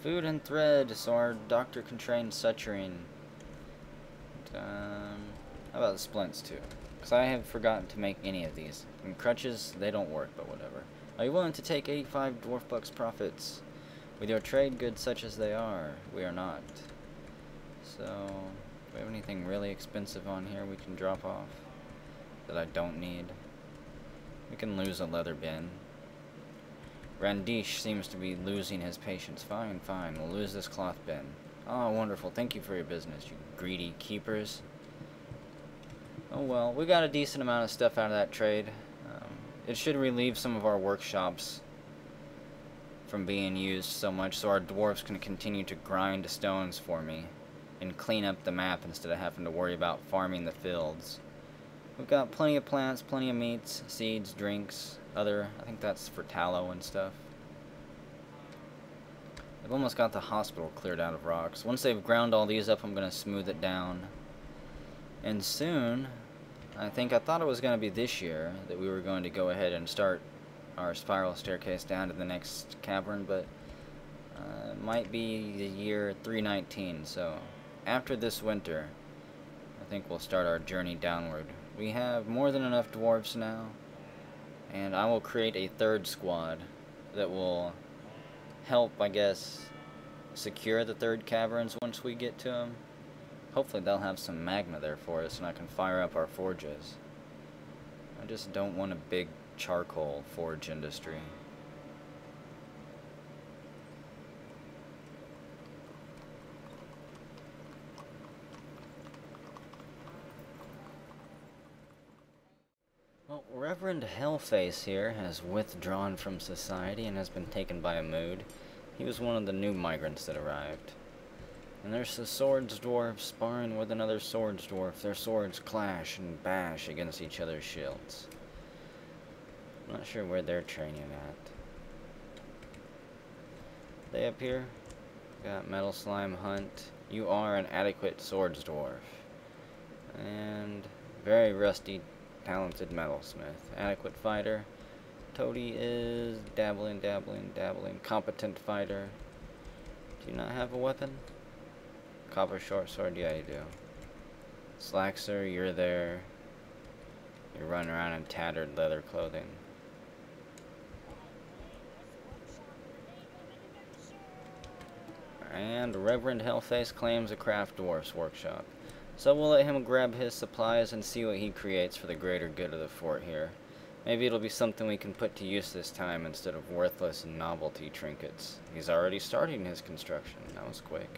Food and thread, so our doctor can train suturing. How about the splints too? Because I have forgotten to make any of these. And crutches, they don't work, but whatever. Are you willing to take 85 dwarf bucks profits? With your trade goods such as they are, we are not. So, do we have anything really expensive on here we can drop off that I don't need? We can lose a leather bin. Randish seems to be losing his patience. Fine, fine, we'll lose this cloth bin. Oh, wonderful. Thank you for your business, you greedy keepers. Oh well, we got a decent amount of stuff out of that trade. It should relieve some of our workshops from being used so much, so our dwarves can continue to grind stones for me and clean up the map instead of having to worry about farming the fields. We've got plenty of plants, plenty of meats, seeds, drinks, I think that's for tallow and stuff. I've almost got the hospital cleared out of rocks. Once they've ground all these up, I'm going to smooth it down. And soon, I thought it was going to be this year that we were going to go ahead and start our spiral staircase down to the next cavern, but it might be the year 319, so after this winter, I think we'll start our journey downward. We have more than enough dwarves now, and I will create a third squad that will help, I guess, secure the third caverns once we get to them. Hopefully they'll have some magma there for us and I can fire up our forges. I just don't want a big charcoal forge industry. Well, Reverend Hellface here has withdrawn from society and has been taken by a mood. He was one of the new migrants that arrived. And there's the swords dwarf sparring with another swords dwarf. Their swords clash and bash against each other's shields. I'm not sure where they're training at. They up here? Got Metal Slime Hunt. You are an adequate swords dwarf. And very rusty, talented metalsmith. Adequate fighter. Toady is dabbling. Competent fighter. Do you not have a weapon? Copper short sword, yeah you do. Slaxer, you're there. You're running around in tattered leather clothing. And Reverend Hellface claims a craft dwarf's workshop. So we'll let him grab his supplies and see what he creates for the greater good of the fort here. Maybe it'll be something we can put to use this time instead of worthless novelty trinkets. He's already starting his construction. That was quick.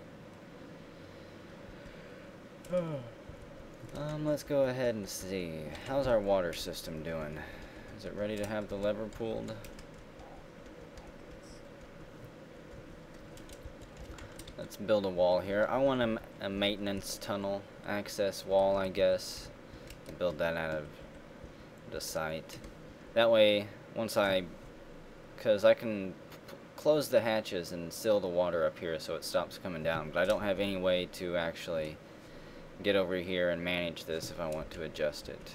Let's go ahead and see. How's our water system doing? Is it ready to have the lever pulled? Let's build a wall here. I want a maintenance tunnel access wall, I guess. I'll build that out of the site. That way, because I can close the hatches and seal the water up here so it stops coming down, but I don't have any way to actually get over here and manage this if I want to adjust it.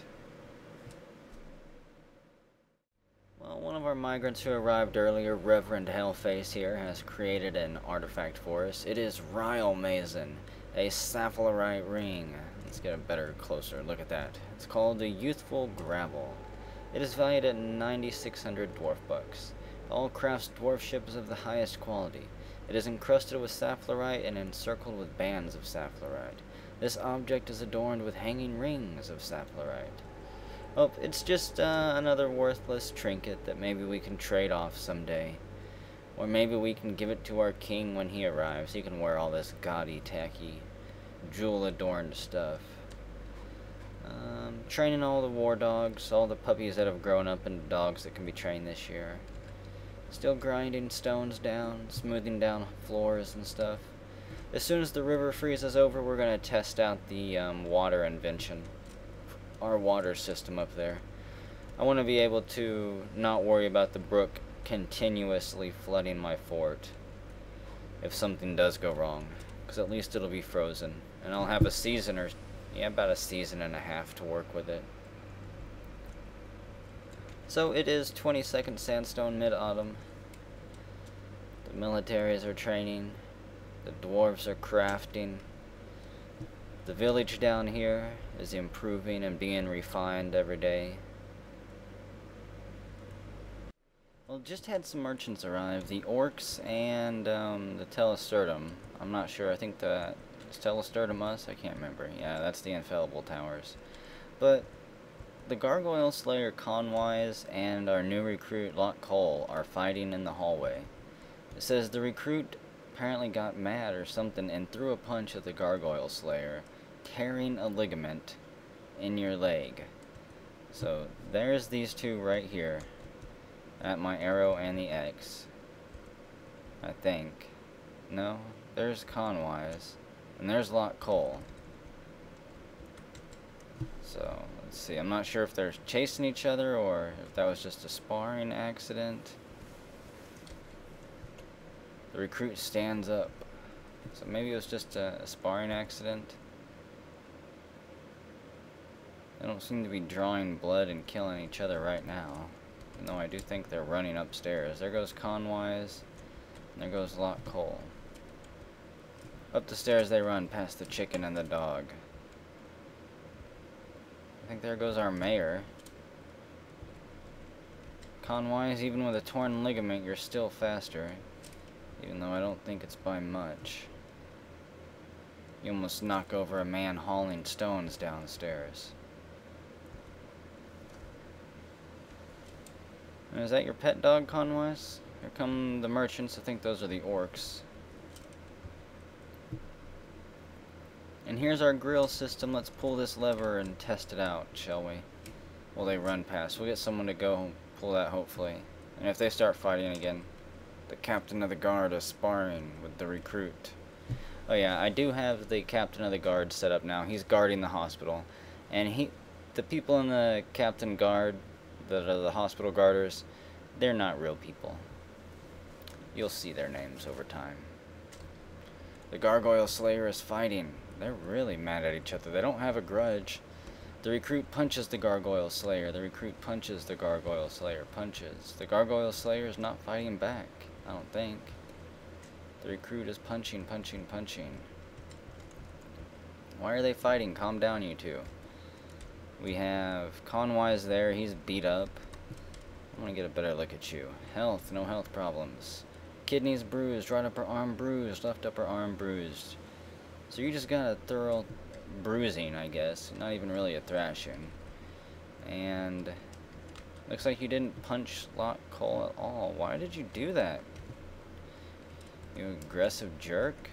Well, one of our migrants who arrived earlier, Reverend Hellface here, has created an artifact for us. It is Ryle Mason, a sapphirite ring. Let's get a better, closer look at that. It's called the Youthful Gravel. It is valued at 9,600 dwarf bucks. All crafts dwarf ships of the highest quality. It is encrusted with sapphirite and encircled with bands of sapphirite. This object is adorned with hanging rings of sapphirite. Oh, it's just another worthless trinket that maybe we can trade off someday. Or maybe we can give it to our king when he arrives. He can wear all this gaudy, tacky, jewel-adorned stuff. Training all the war dogs, all the puppies that have grown up into dogs that can be trained this year. Still grinding stones down, smoothing down floors and stuff. As soon as the river freezes over, we're going to test out the water invention. Our water system up there. I want to be able to not worry about the brook continuously flooding my fort if something does go wrong. Because at least it'll be frozen. And I'll have a season or... yeah, about a season and a half to work with it. So it is 22nd Sandstone mid-autumn. The militaries are training. The dwarves are crafting. The village down here is improving and being refined every day. Well, just had some merchants arrive. The orcs and the telesterdum. I'm not sure. I think the telesterdum us. I can't remember. Yeah, that's the infallible towers. But the gargoyle slayer Conwise and our new recruit Lot Cole are fighting in the hallway. It says the recruit apparently got mad or something and threw a punch at the gargoyle slayer, tearing a ligament in your leg. So there's these two right here at my arrow and the X. I think. No, there's Conwise and there's Lot Cole. So let's see. I'm not sure if they're chasing each other or if that was just a sparring accident. The recruit stands up. So maybe it was just a sparring accident. They don't seem to be drawing blood and killing each other right now. Even though I do think they're running upstairs. There goes Conwise. And there goes Lot Cole. Up the stairs they run past the chicken and the dog. I think there goes our mayor. Conwise, even with a torn ligament, you're still faster. Even though I don't think it's by much. You almost knock over a man hauling stones downstairs. And is that your pet dog, Conwise? Here come the merchants. I think those are the orcs. And here's our grill system. Let's pull this lever and test it out, shall we? Well, they run past. We'll get someone to go pull that, hopefully. And if they start fighting again, the captain of the guard is sparring with the recruit. Oh yeah, I do have the captain of the guard set up now. He's guarding the hospital. And the people in the captain guard, the hospital guarders, they're not real people. You'll see their names over time. The gargoyle slayer is fighting. They're really mad at each other. They don't have a grudge. The recruit punches the gargoyle slayer. The recruit punches the gargoyle slayer. Punches. The gargoyle slayer is not fighting back, I don't think. The recruit is punching, punching, punching. Why are they fighting? Calm down, you two. We have Conwise there. He's beat up. I want to get a better look at you. Health. No health problems. Kidneys bruised. Right upper arm bruised. Left upper arm bruised. So you just got a thorough bruising, I guess. Not even really a thrashing. And looks like you didn't punch Lot Cole at all. Why did you do that? You aggressive jerk.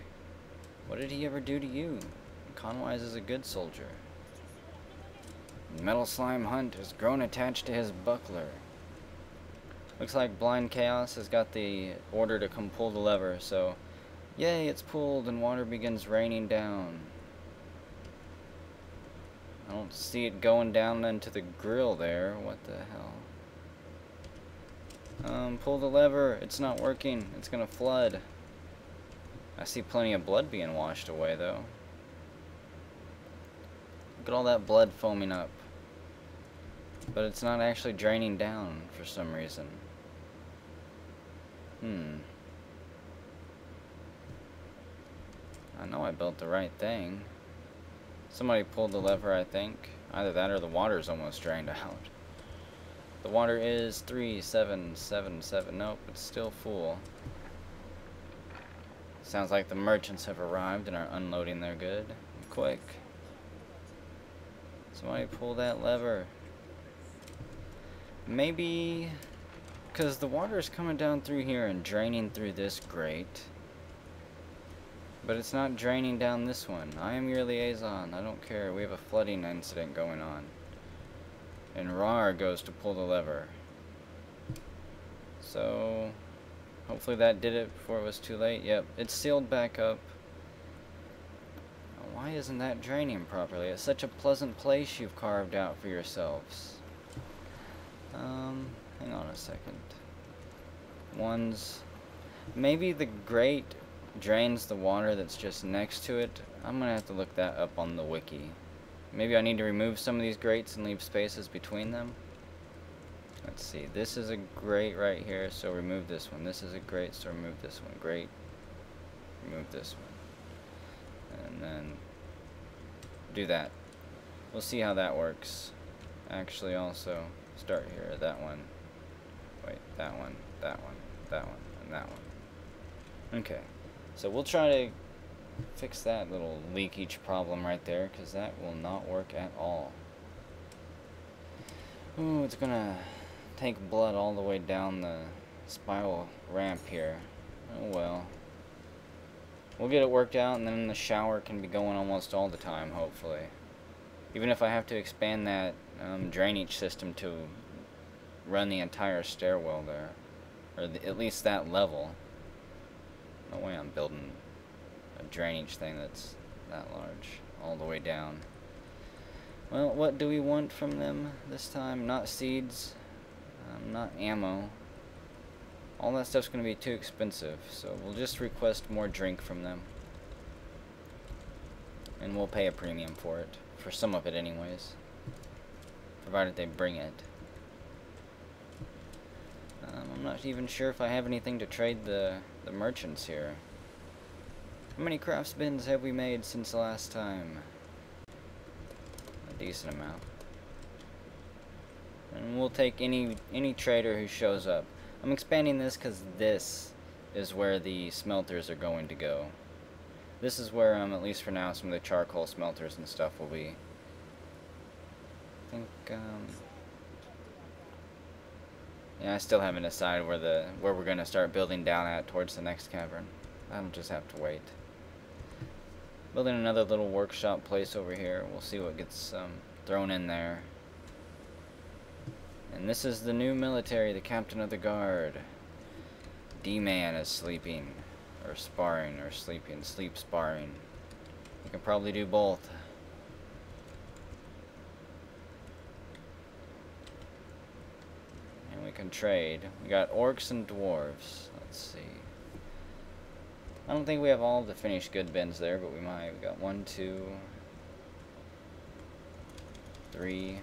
What did he ever do to you? Conwise is a good soldier. Metal slime hunt has grown attached to his buckler. Looks like Blind Chaos has got the order to come pull the lever, so yay, it's pulled and water begins raining down. I don't see it going down into the grill there. What the hell? Pull the lever. It's not working. It's gonna flood. I see plenty of blood being washed away, though. Look at all that blood foaming up. But it's not actually draining down for some reason. I know I built the right thing. Somebody pulled the lever, I think. Either that or the water's almost drained out. The water is 3777. Nope, it's still full. Sounds like the merchants have arrived and are unloading their good. Quick. Somebody pull that lever. Maybe because the water is coming down through here and draining through this grate. But it's not draining down this one. I am your liaison. I don't care. We have a flooding incident going on. And Rar goes to pull the lever. So hopefully that did it before it was too late. Yep, it's sealed back up. Why isn't that draining properly? It's such a pleasant place you've carved out for yourselves. Hang on a second. Maybe the grate drains the water that's just next to it. I'm gonna have to look that up on the wiki. Maybe I need to remove some of these grates and leave spaces between them. Let's see. This is a grate right here, so remove this one. This is a grate, so remove this one. Grate. remove this one. And then do that. We'll see how that works. Actually, also start here. That one. Wait, that one, that one, that one, and that one. Okay. So we'll try to fix that little leakage problem right there, because that will not work at all. Ooh, it's gonna take blood all the way down the spiral ramp here. Oh well. We'll get it worked out, and then the shower can be going almost all the time, hopefully. Even if I have to expand that drainage system to run the entire stairwell there. Or at least that level. No way I'm building a drainage thing that's that large all the way down. Well, what do we want from them this time? Not seeds, not ammo. All that stuff's going to be too expensive, so we'll just request more drink from them. And we'll pay a premium for it. For some of it anyways. Provided they bring it. I'm not even sure if I have anything to trade the merchants here. How many crafts bins have we made since the last time? A decent amount. And we'll take any trader who shows up. I'm expanding this because this is where the smelters are going to go. This is where, at least for now, some of the charcoal smelters and stuff will be. I think, yeah, I still haven't decided where we're gonna start building down at towards the next cavern. I'll just have to wait. Building another little workshop place over here. We'll see what gets thrown in there. And this is the new military, the captain of the guard. D-Man is sleeping, or sparring, or sleeping, sleep sparring. You can probably do both. And we can trade. We got orcs and dwarves. Let's see. I don't think we have all the finished good bins there, but we might. We got 1, 2, 3.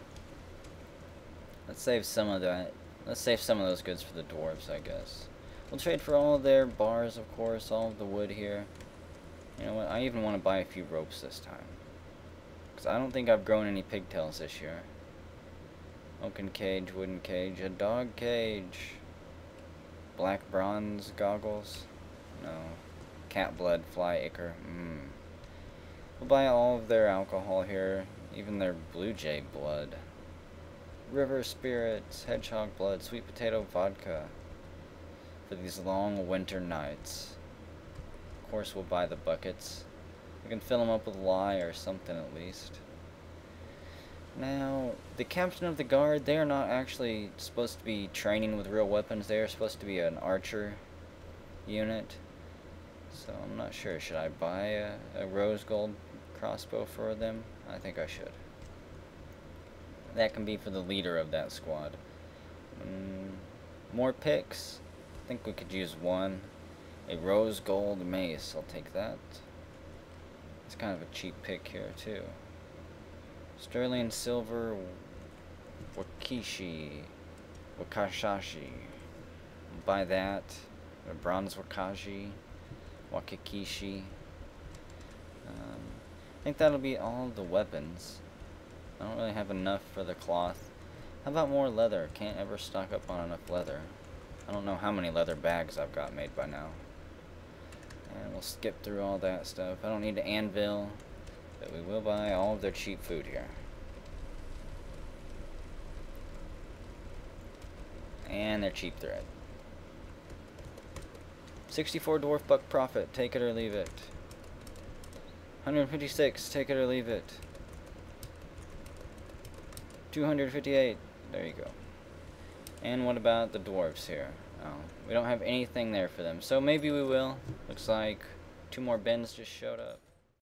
Let's save some of that. Let's save some of those goods for the dwarves, I guess. We'll trade for all of their bars, of course, all of the wood here. You know what? I even want to buy a few ropes this time. Because I don't think I've grown any pigtails this year. Oaken cage, wooden cage, a dog cage. Black bronze goggles. No. Cat blood, fly acre. We'll buy all of their alcohol here. Even their blue jay blood. River spirits, hedgehog blood, sweet potato vodka. For these long winter nights. Of course we'll buy the buckets. We can fill them up with lye or something at least. Now, the captain of the guard, they are not actually supposed to be training with real weapons. They are supposed to be an archer unit. So I'm not sure. Should I buy a rose gold crossbow for them? I think I should. That can be for the leader of that squad. More picks. I think we could use one. A rose gold mace. I'll take that. It's kind of a cheap pick here too. Sterling silver wakashashi. Buy that. A bronze wakashi. Wakakishi. I think that'll be all the weapons. I don't really have enough for the cloth. How about more leather? Can't ever stock up on enough leather. I don't know how many leather bags I've got made by now. And we'll skip through all that stuff. I don't need an anvil, but we will buy all of their cheap food here. And their cheap thread. 64 dwarf buck profit. Take it or leave it. 156. Take it or leave it. 258. There you go. And what about the dwarves here? Oh, we don't have anything there for them. So maybe we will. Looks like 2 more bins just showed up.